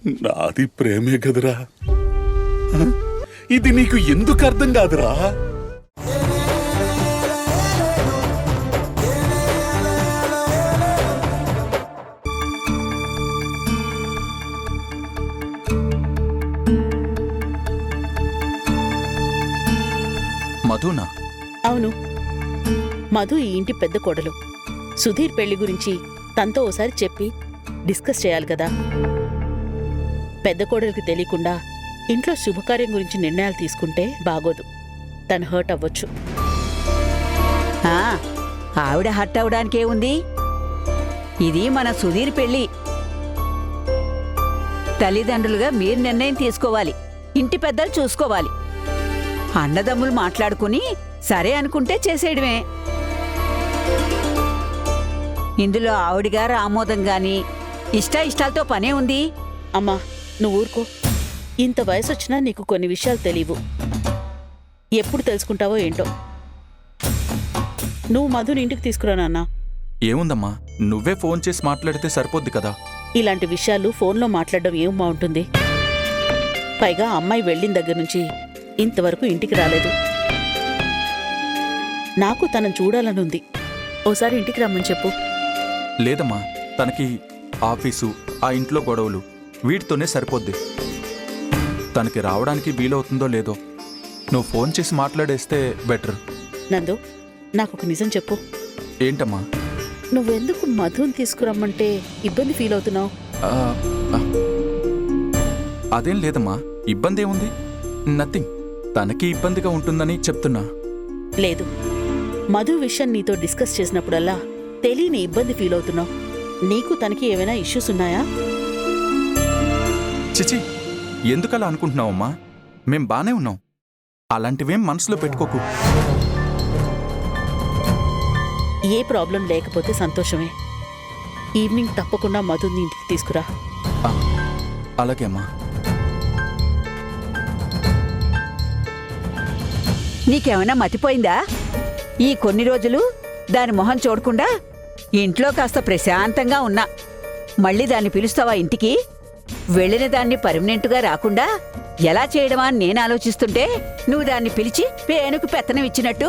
నాది ప్రేమే కదరా. ఇది నీకు ఎందుకు అర్థం కాదురా? మధునా? అవును, మధు ఈ ఇంటి పెద్ద కోడలు. సుధీర్ పెళ్లి గురించి తనతో ఓసారి చెప్పి డిస్కస్ చేయాలి కదా. పెద్ద కోడలికి తెలియకుండా ఇంట్లో శుభకార్యం గురించి నిర్ణయాలు తీసుకుంటే బాగోదు. తను హర్ట్ అవ్వచ్చు. ఆవిడ హర్ట్ అవడానికే ఉంది. ఇది మన సుధీర్ పెళ్లి. తల్లిదండ్రులుగా మీరు నిర్ణయం తీసుకోవాలి, ఇంటి పెద్దలు చూసుకోవాలి. అన్నదమ్ములు మాట్లాడుకుని సరే అనుకుంటే చేసేయడమే. ఇందులో ఆవిడగారు ఆమోదం గాని ఇష్టాలతో పనే ఉంది. అమ్మా, నువ్వు ఊరుకో. ఇంత వయసొచ్చినా నీకు కొన్ని విషయాలు తెలియవు. ఎప్పుడు తెలుసుకుంటావో ఏంటో. నువ్వు మధుని ఇంటికి తీసుకురా నాన్నా. ఏముందమ్మా, నువ్వే ఫోన్ చేసి మాట్లాడితే సరిపోద్ది కదా. ఇలాంటి విషయాలు ఫోన్లో మాట్లాడడం ఏం బాగుంటుంది. పైగా అమ్మాయి వెళ్ళిన దగ్గర నుంచి ఇంతవరకు ఇంటికి రాలేదు. నాకు తనను చూడాలనుంది. ఓసారి ఇంటికి రమ్మని చెప్పు. లేదమ్మా, తనకి ఆఫీసు, ఆ ఇంట్లో గొడవలు వీటితోనే సరిపోద్ది. తనకి రావడానికి వీలవుతుందో లేదో నువ్వు ఫోన్ చేసి మాట్లాడేస్తే బెటర్. నందు, నాకొక నిజం చెప్పు. ఏంటమ్మా? నువ్వెందుకు మధుని తీసుకురమ్మంటే ఇబ్బంది ఫీల్ అవుతున్నావు? అదేం లేదమ్మా, ఇబ్బంది ఏముంది? నథింగ్. తనకి ఇబ్బందిగా ఉంటుందని చెప్తున్నా. లేదు, మధు విషయం నీతో డిస్కస్ చేసినప్పుడల్లా తెలియని ఇబ్బంది ఫీల్ అవుతున్నావు. నీకు తనకి ఏమైనా ఇష్యూస్ ఉన్నాయా? చిచి, ఎందుకలా అనుకుంటున్నావమ్మా? మేం బానే ఉన్నాం. అలాంటివేం మనసులో పెట్టుకోకు. ఏ ప్రాబ్లం లేకపోతే సంతోషమే. ఈవినింగ్ తప్పకుండా మధుని ఇంటికి తీసుకురా. అలాగే అమ్మా. నీకేమైనా మతిపోయిందా? ఈ కొన్ని రోజులు దాని మొహం చూడకుండా ఇంట్లో కాస్త ప్రశాంతంగా ఉన్నా. మళ్ళీ దాన్ని పిలుస్తావా ఇంటికి? వెళ్ళిన దాన్ని పర్మనెంట్గా రాకుండా ఎలా చేయడమా అని నేను ఆలోచిస్తుంటే నువ్వు దాన్ని పిలిచి పేనుకు పెత్తనం ఇచ్చినట్టు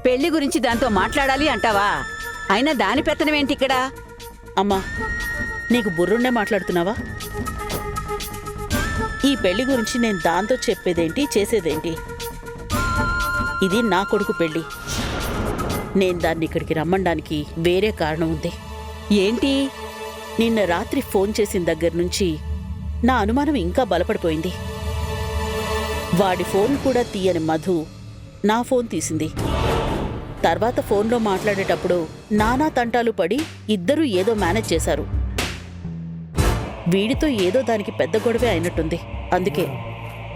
పెళ్లి గురించి దాంతో మాట్లాడాలి అంటావా? అయినా దాని పెత్తనమేంటి ఇక్కడ? అమ్మా, నీకు బుర్రుండే మాట్లాడుతున్నావా? ఈ పెళ్లి గురించి నేను దాంతో చెప్పేదేంటి, చేసేదేంటి? ఇది నా కొడుకు పెళ్లి. నేను దాన్ని ఇక్కడికి రమ్మడానికి వేరే కారణం ఉంది. ఏంటి? నిన్న రాత్రి ఫోన్ చేసిన దగ్గర నుంచి నా అనుమానం ఇంకా బలపడిపోయింది. వాడి ఫోన్ కూడా తీయని మధు నా ఫోన్ తీసింది. తర్వాత ఫోన్లో మాట్లాడేటప్పుడు నానా తంటాలు పడి ఇద్దరూ ఏదో మేనేజ్ చేశారు. వీడితో ఏదో దానికి పెద్ద గొడవే అయినట్టుంది. అందుకే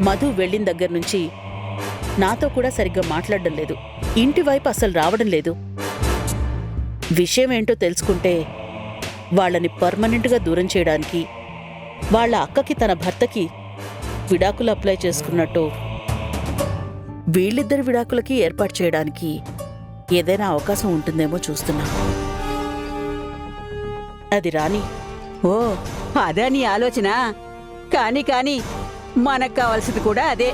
మధు వెళ్ళిన దగ్గర నుంచి నాతో కూడా సరిగ్గా మాట్లాడడం లేదు. ఇంటి వైపు అసలు రావడం లేదు. విషయం ఏంటో తెలుసుకుంటే వాళ్ళని పర్మనెంట్గా దూరం చేయడానికి, వాళ్ళ అక్కకి తన భర్తకి విడాకులు అప్లై చేసుకున్నట్టు వీళ్ళిద్దరి విడాకులకి ఏర్పాటు చేయడానికి ఏదైనా అవకాశం ఉంటుందేమో చూస్తున్నా. అది రాని. ఓ, అదే నీ ఆలోచన? కానీ మనకు కావాల్సింది కూడా అదే.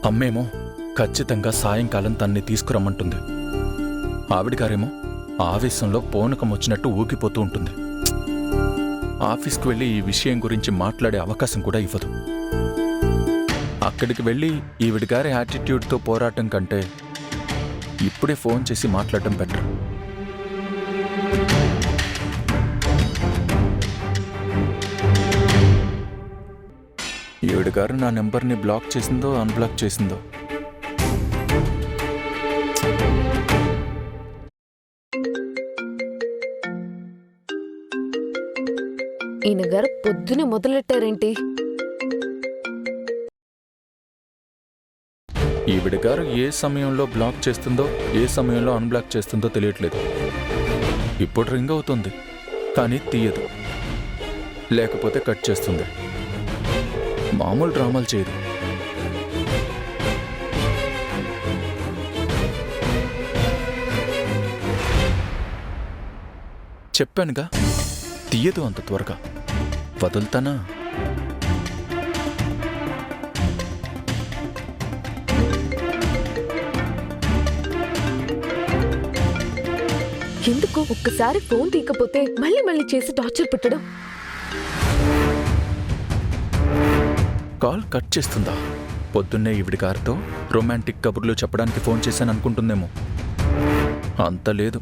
అమ్మేమో ఖచ్చితంగా సాయంకాలం తన్ని తీసుకురమ్మంటుంది. ఆవిడగారేమో ఆవేశంలో పూనకం వచ్చినట్టు ఊగిపోతూ ఉంటుంది. ఆఫీస్కి వెళ్ళి ఈ విషయం గురించి మాట్లాడే అవకాశం కూడా ఇవ్వదు. అక్కడికి వెళ్ళి ఈవిడగారి యాటిట్యూడ్తో పోరాటం కంటే ఇప్పుడే ఫోన్ చేసి మాట్లాడటం బెటర్. ఈవిడగారు నా నెంబర్ని బ్లాక్ చేసిందో అన్బ్లాక్ చేసిందో. ఈయన గారు పొద్దునే మొదలెట్టారేంటి? ఈవిడగారు ఏ సమయంలో బ్లాక్ చేస్తుందో ఏ సమయంలో అన్బ్లాక్ చేస్తుందో తెలియట్లేదు. ఇప్పుడు రింగ్ అవుతుంది కానీ తీయదు, లేకపోతే కట్ చేస్తుంది. మామూలు డ్రామాలు చేయదు. చెప్పానుగా, తీయదు అంత త్వరగా. వదులుతానా? ఎందుకు ఒక్కసారి ఫోన్ తీయకపోతే మళ్ళీ మళ్ళీ చేసి టార్చర్ పెట్టడం? కాల్ కట్ చేస్తుందా? పొద్దున్నే ఈవిడి గారితో రొమాంటిక్ కబుర్లు చెప్పడానికి ఫోన్ చేశాను అనుకుంటుందేమో. అంత లేదు.